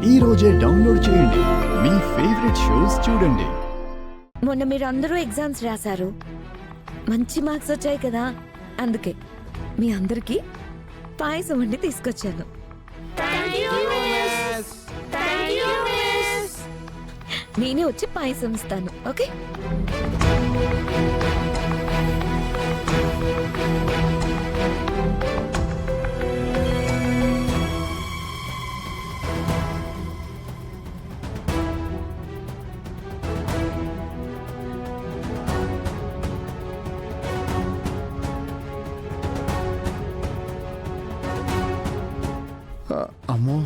ఈ రోజే డౌన్లోడ్ చేయండి. మీ ఫేవరెట్ షోస్ చూడండి. మొన్న మీరు అందరూ ఎగ్జామ్స్ రాశారు, మంచి మార్క్స్ వచ్చాయి కదా, అందుకే మీ అందరికి పాయసం వండి తీసుకొచ్చాను. నేనే వచ్చి పాయసం ఇస్తాను, ఓకే? అమ్మో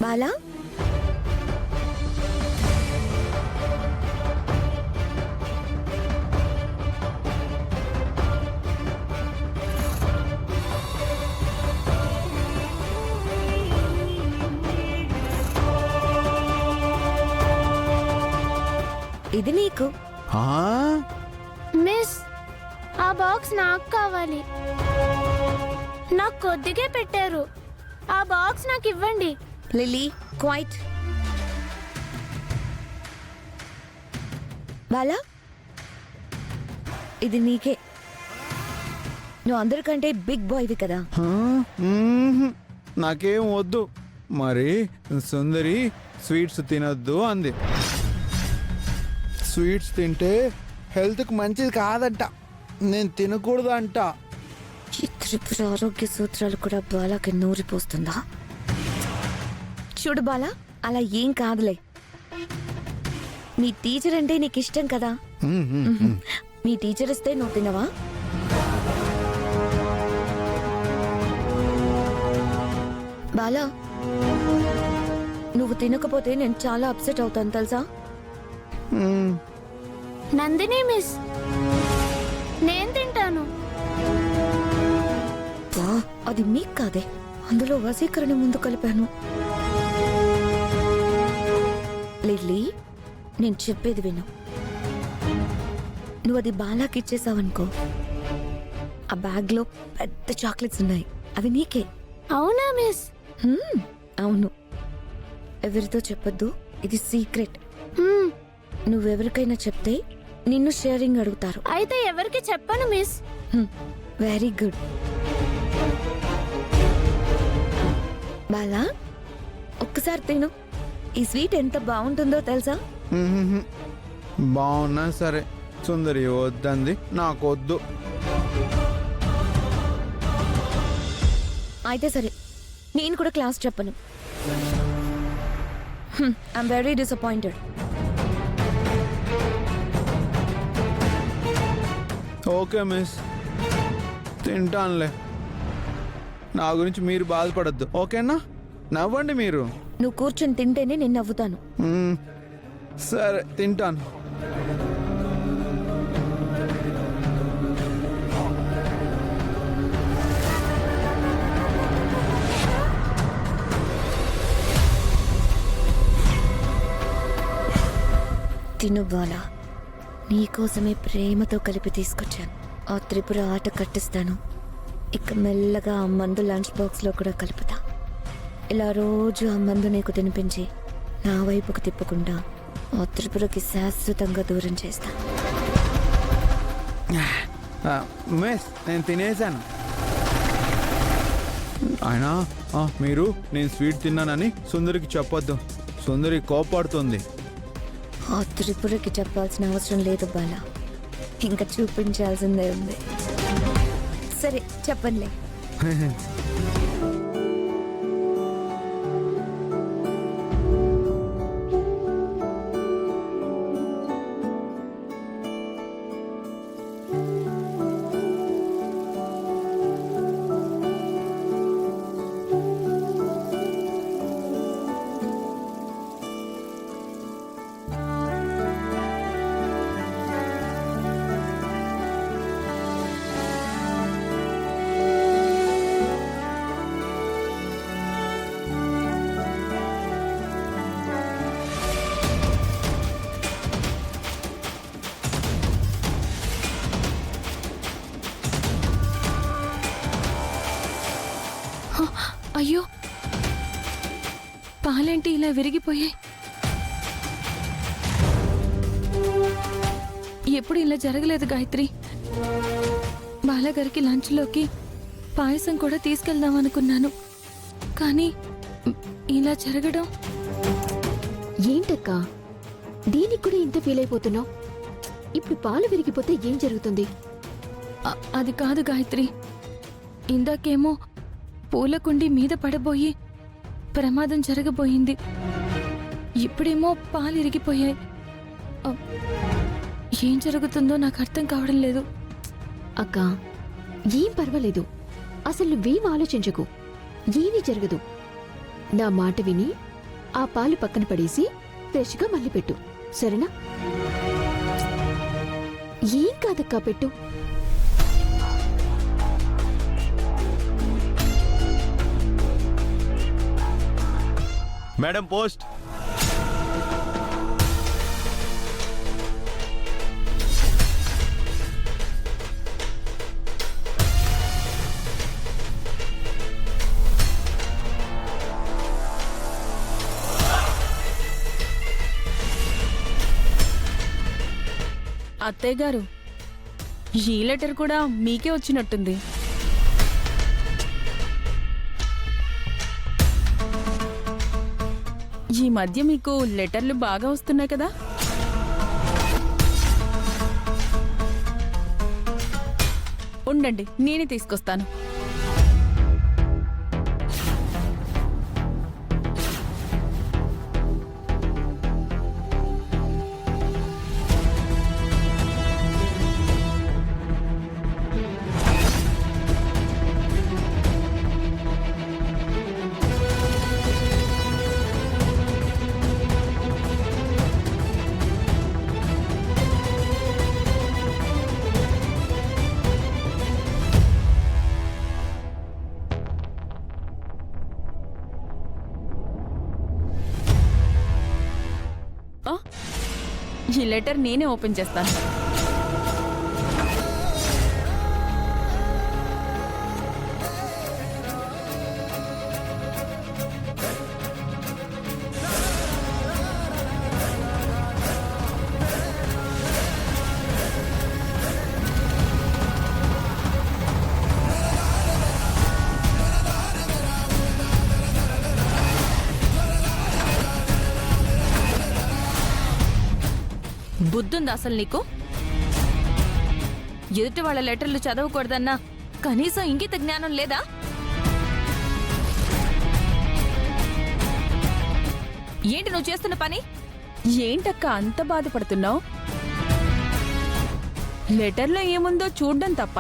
బాలా, ఇది నీకు. మిస్, ఆ బాక్స్ నాకు కావాలి. నాకు కొద్దిగే పెట్టారు. ఆ బాక్స్ నాకు ఇవ్వండి. Lily, quiet. బాలా, ఇది నీకే. నువ్వు అందరికంటే బిగ్ బాయ్వి కదా. నాకేం వద్దు. మరి సుందరి స్వీట్స్ తినొద్దు అంది. స్వీట్స్ తింటే హెల్త్కి మంచిది కాదంట, నేను తినకూడదు అంట. ఈ త్రిపుర ఆరోగ్య సూత్రాలు కూడా బాలాకి నూరిపోస్తుందా? చూడు బాలా, అలా ఏం కాదులే. మీ టీచర్ అంటే నీకు ఇష్టం కదా. మీ టీచర్ ఇస్తే నువ్వు తినవా? బాలా, నువ్వు తినకపోతే నేను చాలా అప్సెట్ అవుతాను తెలుసా. నందిని మిస్, నేను తింటాను. అది మీకు కాదే, అందులో వశీకరణ ముందు కలిపాను. లిల్లీ, నేను చెప్పేది విను. నువ్వు అది బాలాకి ఇచ్చేసావనుకో, ఆ బ్యాగ్లో పెద్ద చాక్లెట్స్ ఉన్నాయి, అవి నీకే. అవునా మిస్? అవును. ఎవరితో చెప్పొద్దు, ఇది సీక్రెట్. నువ్వెవరికైనా చెప్తే నిన్ను షేరింగ్ అడుగుతారు. అయితే ఎవరికి చెప్పను మిస్. Very good. బాలా, ఒక్కసారి తిను. ఈ స్వీట్ ఎంత బాగుంటుందో తెలుసా? బాగున్నా సరే, సుందరి వద్దంది, నాకు వద్దు. అయితే సరే, నేను కూడా క్లాస్ చెప్పను. I'm very disappointed. Okay miss, తింటానులే. నా గురించి మీరు బాధపడద్దు, ఓకేనా? నవ్వండి మీరు. నువ్వు కూర్చొని తింటేనే నేను నవ్వుతాను. సరే, తింటాను. తిను బాలా, నీకోసమే ప్రేమతో కలిపి తీసుకొచ్చాను. ఆ త్రిపుర ఆట కట్టిస్తాను. ఇక మెల్లగా ఆ మందు లంచ్ బాక్స్లో కూడా కలుపుతా. ఇలా రోజు ఆ మందు నీకు తినిపించి నా వైపుకు తిప్పకుండా ఆ త్రిపురకి శాశ్వతంగా దూరం చేస్తా. మిస్, నేను తినేశాను. అయినా మీరు నేను స్వీట్ తిన్నానని సుందరికి చెప్పొద్దు, సుందరి కోపాడుతుంది. ఆ త్రిపురకి చెప్పాల్సిన అవసరం లేదు బాలా, ఇంకా చూపించాల్సిందే ఉంది. సరే చెప్పండిలే. అయ్యో పాలేంటి ఇలా విరిగిపోయాయి? ఎప్పుడు ఇలా జరగలేదు గాయత్రి. బాలగారికి లంచ్లోకి పాయసం కూడా తీసుకెళ్దాం అనుకున్నాను, కానీ ఇలా జరగడం. ఏంటక్కా దీనికి కూడా ఇంత ఫీల్ అయిపోతున్నావు? ఇప్పుడు పాలు విరిగిపోతే ఏం జరుగుతుంది? అది కాదు గాయత్రి, ఇందాకేమో పూలకుండి మీద పడబోయి ప్రమాదం జరగబోయింది, ఇప్పుడేమో పాలు ఇరిగిపోయాయి. అ, ఏం జరుగుతుందో నాకు అర్థం కావడం లేదు. అక్కా ఏం పర్వాలేదు, అసలు నువ్వేం ఆలోచించకు, ఏమీ జరగదు. నా మాట విని ఆ పాలు పక్కన పడేసి ఫ్రెష్గా మళ్ళీ పెట్టు, సరేనా? ఏం కాదక్కా, పెట్టు. Madam post. అత్తయ్య గారు, ఈ లెటర్ కూడా మీకే వచ్చినట్టుంది. ఈ మధ్య మీకు లెటర్లు బాగా వస్తున్నాయి కదా? ఉండండి, నేనే తీసుకొస్తాను. ఈ లెటర్ నేనే ఓపెన్ చేస్తాను. బుద్ధుందా అసలు నీకు? ఎదుటి వాళ్ళ లెటర్లు చదవకూడదన్నా కనీసం ఇంగిత జ్ఞానం లేదా? ఏంటి నువ్వు చేస్తున్న పని? ఏంటక్క అంత బాధపడుతున్నావు? లెటర్లో ఏముందో చూడ్డం తప్ప